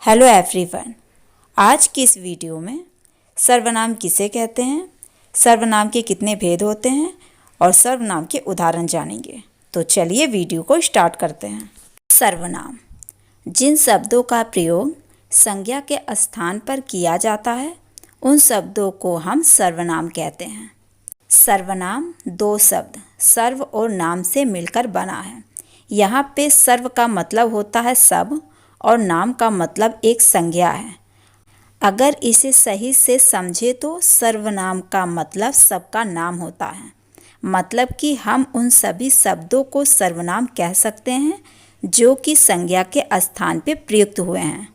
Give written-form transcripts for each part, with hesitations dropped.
Hello everyone. आज की इस वीडियो में सर्वनाम किसे कहते हैं, सर्वनाम के कितने भेद होते हैं और सर्वनाम के उदाहरण जानेंगे। तो चलिए वीडियो को स्टार्ट करते हैं। सर्वनाम जिन शब्दों का प्रयोग संज्ञा के स्थान पर किया जाता है उन शब्दों को हम सर्वनाम कहते हैं। सर्वनाम दो शब्द सर्व और नाम से मिलकर बना है। यहाँ पे सर्व का मतलब होता है सब और नाम का मतलब एक संज्ञा है। अगर इसे सही से समझे तो सर्वनाम का मतलब सबका नाम होता है, मतलब कि हम उन सभी शब्दों को सर्वनाम कह सकते हैं जो कि संज्ञा के स्थान पे प्रयुक्त हुए हैं।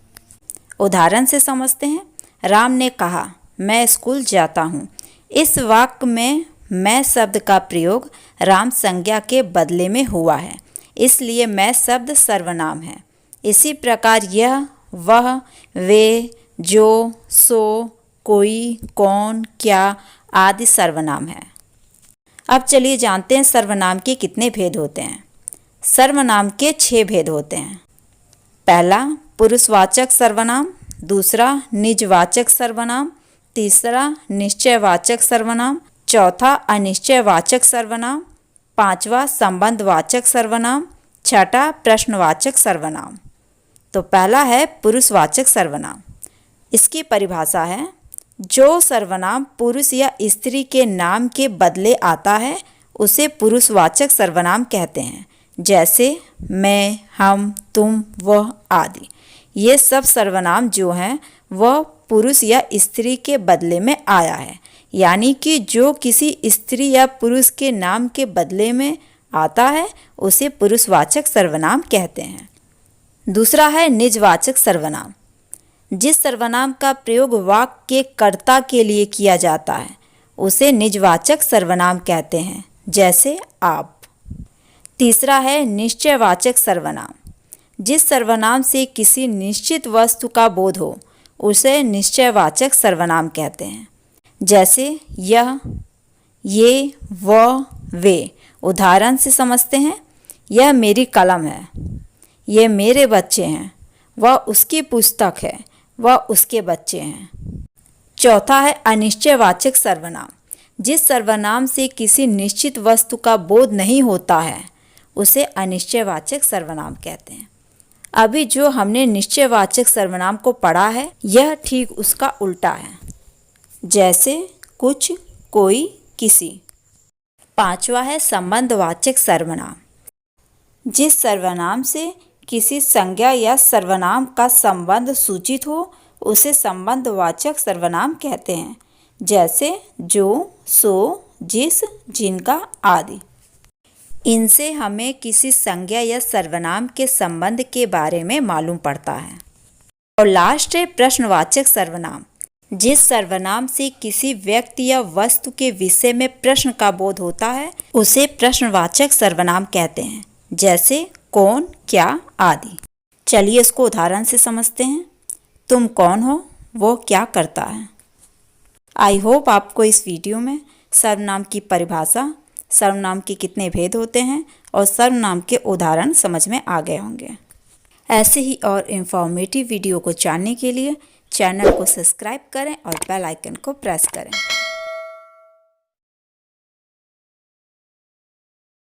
उदाहरण से समझते हैं। राम ने कहा मैं स्कूल जाता हूँ। इस वाक्य में मैं शब्द का प्रयोग राम संज्ञा के बदले में हुआ है, इसलिए मैं शब्द सर्वनाम है। इसी प्रकार यह, वह, वे, जो, सो, कोई, कौन, क्या आदि सर्वनाम है। अब चलिए जानते हैं सर्वनाम के कितने भेद होते हैं। सर्वनाम के 6 भेद होते हैं। पहला पुरुषवाचक सर्वनाम, दूसरा निजवाचक सर्वनाम, तीसरा निश्चयवाचक सर्वनाम, चौथा अनिश्चयवाचक सर्वनाम, पांचवा संबंधवाचक सर्वनाम, छठा प्रश्नवाचक सर्वनाम। तो पहला है पुरुषवाचक सर्वनाम। इसकी परिभाषा है जो सर्वनाम पुरुष या स्त्री के नाम के बदले आता है उसे पुरुषवाचक सर्वनाम कहते हैं, जैसे मैं, हम, तुम, वह आदि। ये सब सर्वनाम जो हैं वह पुरुष या स्त्री के बदले में आया है, यानी कि जो किसी स्त्री या पुरुष के नाम के बदले में आता है उसे पुरुषवाचक सर्वनाम कहते हैं। दूसरा है निजवाचक सर्वनाम। जिस सर्वनाम का प्रयोग वाक्य के कर्ता के लिए किया जाता है उसे निजवाचक सर्वनाम कहते हैं, जैसे आप। तीसरा है निश्चयवाचक सर्वनाम। जिस सर्वनाम से किसी निश्चित वस्तु का बोध हो उसे निश्चयवाचक सर्वनाम कहते हैं, जैसे यह, ये, वह, वे। उदाहरण से समझते हैं। यह मेरी कलम है, ये मेरे बच्चे हैं, वह उसकी पुस्तक है, वह उसके बच्चे हैं। चौथा है अनिश्चयवाचक सर्वनाम। जिस सर्वनाम से किसी निश्चित वस्तु का बोध नहीं होता है उसे अनिश्चयवाचक सर्वनाम कहते हैं। अभी जो हमने निश्चयवाचक सर्वनाम को पढ़ा है यह ठीक उसका उल्टा है, जैसे कुछ, कोई, किसी। पांचवा है संबंधवाचक सर्वनाम। जिस सर्वनाम से किसी संज्ञा या सर्वनाम का संबंध सूचित हो उसे संबंधवाचक सर्वनाम कहते हैं, जैसे जो, सो, जिस, जिनका आदि। इनसे हमें किसी संज्ञा या सर्वनाम के संबंध के बारे में मालूम पड़ता है। और लास्ट है प्रश्नवाचक सर्वनाम। जिस सर्वनाम से किसी व्यक्ति या वस्तु के विषय में प्रश्न का बोध होता है उसे प्रश्नवाचक सर्वनाम कहते हैं, जैसे कौन, क्या आदि। चलिए इसको उदाहरण से समझते हैं। तुम कौन हो, वो क्या करता है। आई होप आपको इस वीडियो में सर्वनाम की परिभाषा, सर्वनाम के कितने भेद होते हैं और सर्वनाम के उदाहरण समझ में आ गए होंगे। ऐसे ही और इन्फॉर्मेटिव वीडियो को जानने के लिए चैनल को सब्सक्राइब करें और बेल आइकन को प्रेस करें।